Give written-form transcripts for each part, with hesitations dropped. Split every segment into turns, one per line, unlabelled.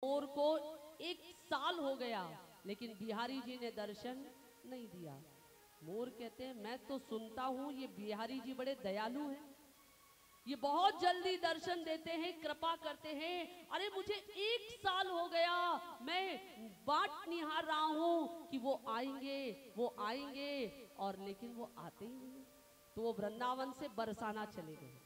मोर को 1 साल हो गया लेकिन बिहारी जी ने दर्शन नहीं दिया। मोर कहते हैं मैं तो सुनता हूं ये बिहारी जी बड़े दयालु हैं, ये बहुत जल्दी दर्शन देते हैं, कृपा करते हैं। अरे मुझे 1 साल हो गया, मैं बाट निहार रहा हूं कि वो आएंगे और लेकिन वो आते ही नहीं। तो वो वृंदावन से बरसाना चले गए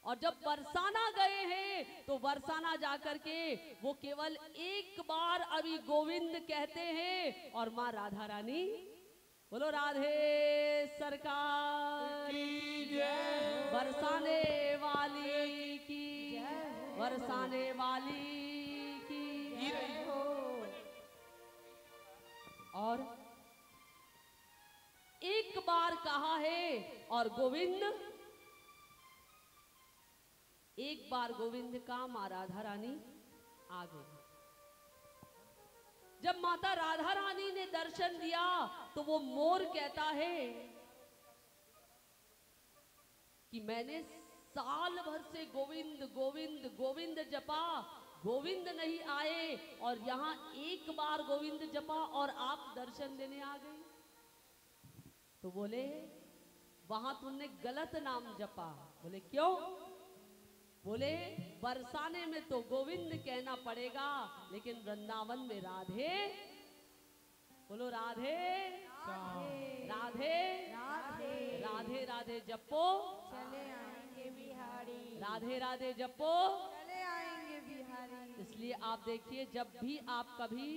और जब बरसाना गए हैं तो बरसाना जाकर के वो केवल एक बार अभी गोविंद कहते हैं और माँ राधा रानी, बोलो राधे सरकार की जय, बरसाने वाली की जय, बरसाने वाली की जय हो। और एक बार कहा है और गोविंद, एक बार गोविंद का माँ राधा रानी आ गई। जब माता राधा रानी ने दर्शन दिया तो वो मोर कहता है कि मैंने साल भर से गोविंद गोविंद गोविंद जपा, गोविंद नहीं आए और यहां एक बार गोविंद जपा और आप दर्शन देने आ गए। तो बोले वहां तुमने गलत नाम जपा। बोले क्यों? बोले बरसाने में तो गोविंद कहना पड़ेगा लेकिन वृंदावन में राधे, बोलो राधे राधे राधे राधे राधे जपो
चले आएंगे बिहारी,
राधे राधे जपो
चले आएंगे बिहारी।
इसलिए आप देखिए जब भी आप कभी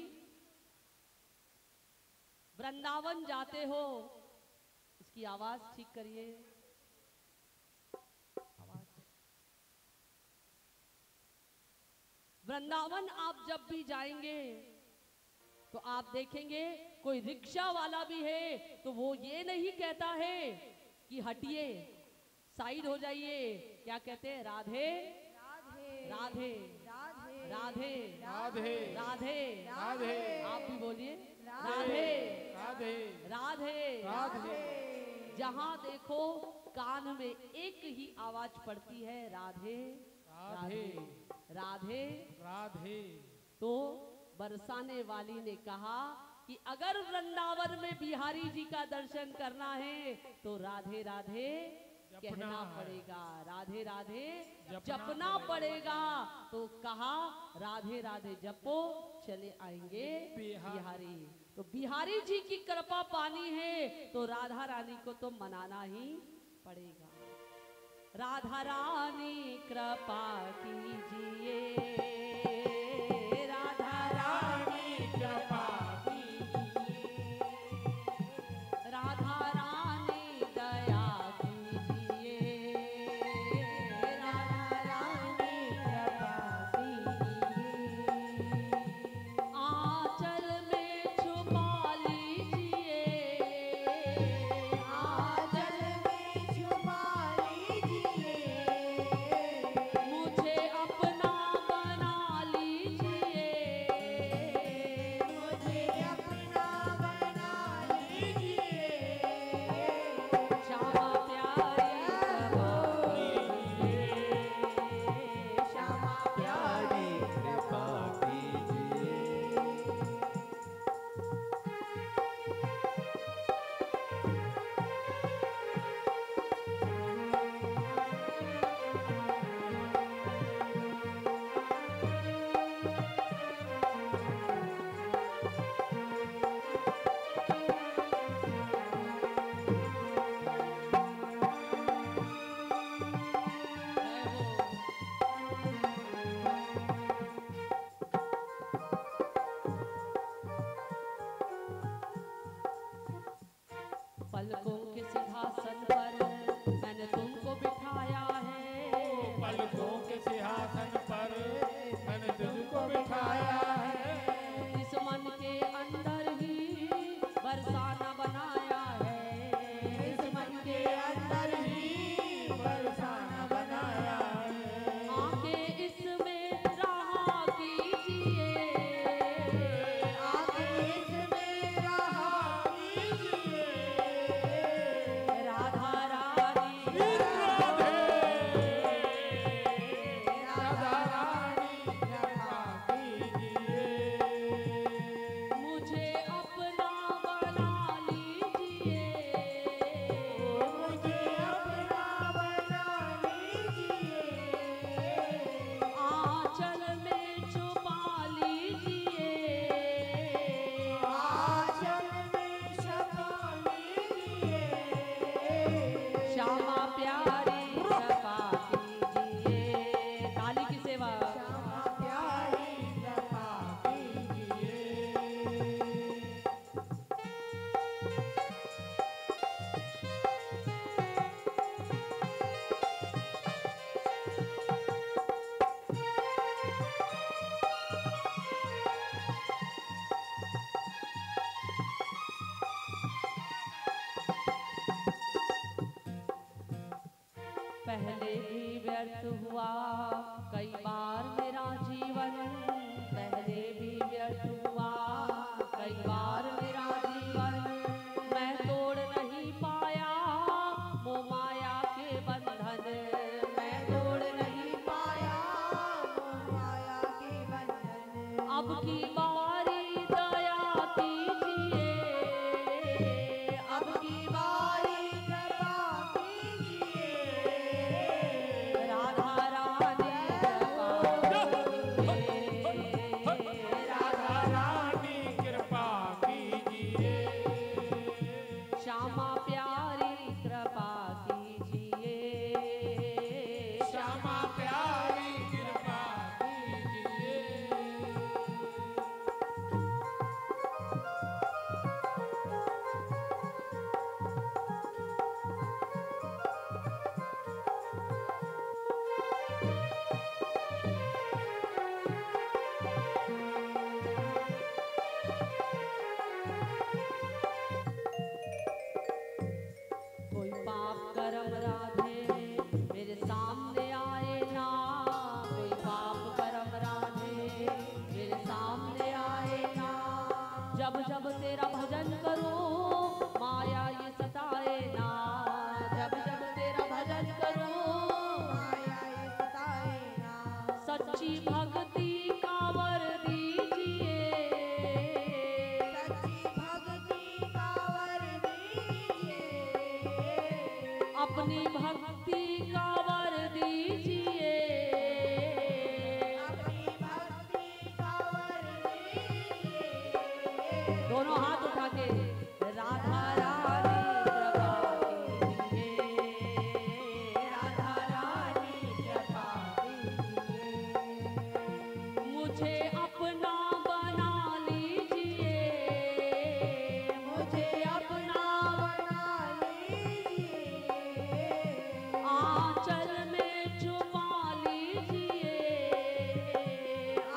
वृंदावन जाते हो, इसकी आवाज ठीक करिए, वृंदावन आप जब भी जाएंगे तो आप देखेंगे कोई रिक्शा वाला भी है तो वो ये नहीं कहता है कि हटिए, साइड हो जाइए, क्या कहते हैं? राधे राधे राधे राधे राधे राधे, आप भी बोलिए राधे राधे राधे राधे। जहां देखो कान में एक ही आवाज पड़ती है, राधे राधे राधे राधे। तो बरसाने वाली ने कहा कि अगर वृंदावन में बिहारी जी का दर्शन करना है तो राधे राधे कहना पड़ेगा, राधे राधे जपना पड़ेगा। तो कहा राधे राधे जपो चले आएंगे बिहारी। तो बिहारी जी की कृपा पानी है तो राधा रानी को तो मनाना ही पड़ेगा। राधा रानी कृपा कीजिए, राधा रानी कृपा कीजिए, राधा रानी दया कीजिए, राधा रानी कृपा कीजिए, आंचल में छुपा लीजिए, आंचल में छुपा लीजिए, मुझे अपना बना व्यर्थ हुआ, कई बार मेरा जीवन पहले भी व्यर्थ हुआ, कई बार मेरा जीवन मैं तोड़ नहीं पाया मोह माया के बंधन, मैं तोड़ नहीं पाया
मोह माया के बंधन।
अब की बारी दया कीजिए, अब की बारी
कृपा कीजिए,
राधा रानी
राधा रानी कृपा कीजिए,
श्यामा प्यारी कृपा कीजिए,
श्यामा प्यारी कृपा कीजिए।
कोई पाप कर्म राधे मेरे सामने आए ना, कोई पाप कर्म राधे मेरे सामने आए ना, जब जब तेरा भजन करूं माया ये सताए ना, जब जब तेरा भजन करूं
माया ये सताए ना।
सच्ची भक्ति का वर दीजिए,
सच्ची भक्ति का वर दीजिए,
अपनी भक्ति का वर दीजिए,
अपनी भक्ति का वर दीजिए।
दोनों हाथ उठा के राधा रानी कृपा कीजिए, राधा रानी कृपा कीजिए, मुझे अपना बना लीजिए, मुझे अपना
बना लीजिए,
आंचल में छुपा लीजिए,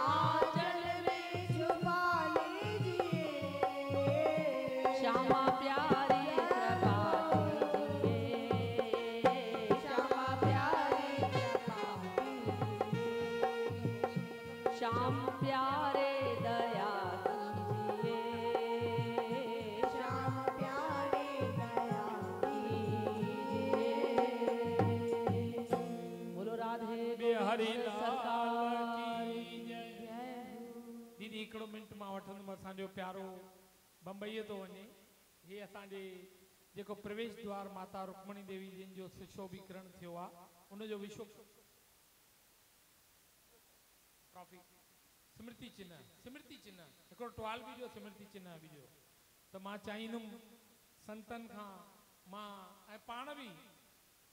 आंचल में छुपा लीजिए,
श्यामा प्यारी कृपा कीजिए,
श्यामा प्यारी कृपा कीजिए,
श्याम प्यारे दया कीजिए,
श्याम प्यारे दया कीजिए।
बोलो राधे
हरि
गोविंद
लाल
सरकार
की जय। दीदी हिकिड़ो मिंट मां वठंदुमि असांजो प्यारो बम्बईअ तो वञे। हे असांजे जेको प्रवेश द्वार माता रुक्मणी देवी जिन जो सुशोभीकरण थियो आहे उनजो विश्व ट्रॉफी स्मृति चिन्ह हिकिड़ो टवाल बि ॾियो, स्मृति चिन्ह बि ॾियो। त मां चाहींदुमि संतनि खां मां ऐं पाण बि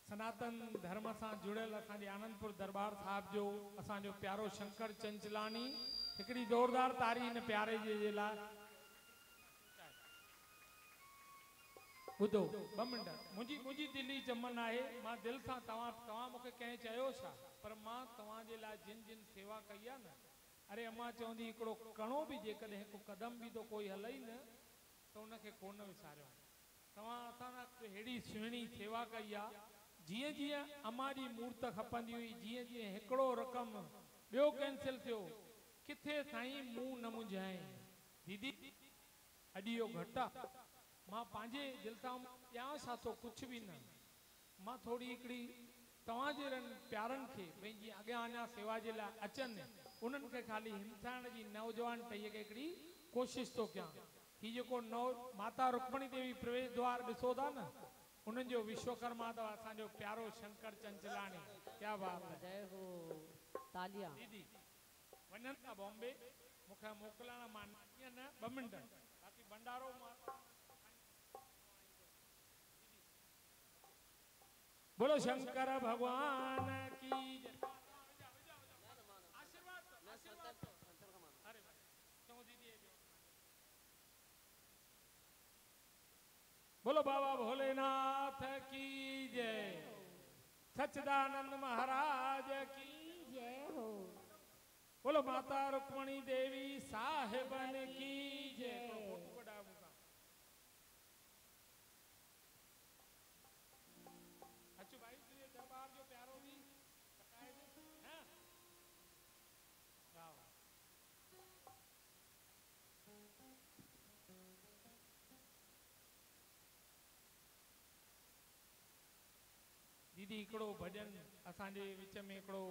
सनातन धर्म सां जुड़ियल असांजे आनंदपुर दरबार साहिब जो असांजो प्यारो शंकर चंचलानी, हिकिड़ी ज़ोरदार तारी हिन प्यारे जे लाइ। ॿुधो ॿ मिंट, मुंहिंजी दिली जमन आहे, मां दिलि सां तव्हां मूंखे कंहिं चयो छा, पर मां तव्हांजे लाइ जिन जिन सेवा कई आहे न, अरे अम्मा चवंदी हिकिड़ो कणो बि जेकॾहिं हिकु कदम बि तो कोई हलई न त उनखे कोन विसारियो। तव्हां असां सां अहिड़ी सुहिणी सेवा कई आहे, जीअं जीअं अम्मा जी मूर्त खपंदी हुई, जीअं जीअं हिकिड़ो रक़म ॿियो कैंसिल थियो, किथे साईं मुंहुं न मुंझाए। दीदी अॼु इहो घटि आहे, मां पंहिंजे दिलि सां ॼाण छा थो कुझु बि न, मां थोरी हिकिड़ी तव्हां जहिड़नि प्यारनि खे भई जीअं अॻियां अञा सेवा जे लाइ अचनि उन्हनि खे ख़ाली हिमथाइण जी नौजवान टईअ खे हिकिड़ी कोशिशि थो कयां। हीउ जेको माता रुक्मणी देवी प्रवेश द्वार ॾिसो था न, उन्हनि जो विश्वकर्मा अथव असांजो प्यारो शंकर चंचलानी। क्या बात है,
जय हो तालियां।
दीदी वञनि था बॉम्बे, मूंखे मोकिलण मां न 2 मिंट, बाक़ी भंडारो बोलो शंकर भगवान की जय। आशीर्वाद अरे चलो दीदी बोलो बाबा भोलेनाथ की जय, सच्चिदानंद महाराज की
जय हो।
बोलो माता रुक्मणी देवी साहिबन की जय। अच्छू भाई तुझे दरबार जो प्यारो भी बताए दीदी हिकिड़ो भॼन असांजे विच में हिकिड़ो